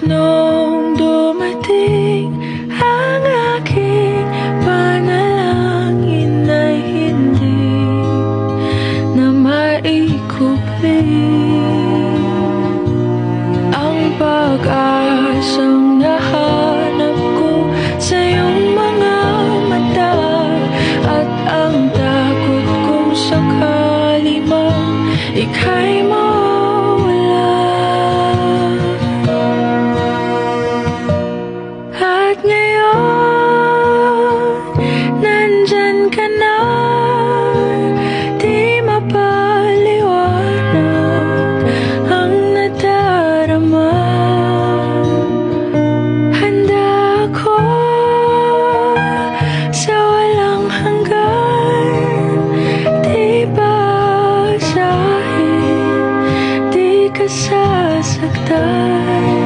nung dumating ang aking panalangin ay hindi na maikupli. Ang pag-asang nahanap ko sa iyong mga mata at ang takot kung sakali mang ika'y mawala. At ngayon, nandyan ka na, di mapaliwanag ang nadarama. Handa ako sa walang hanggan, di basahin, di ka sasaktan.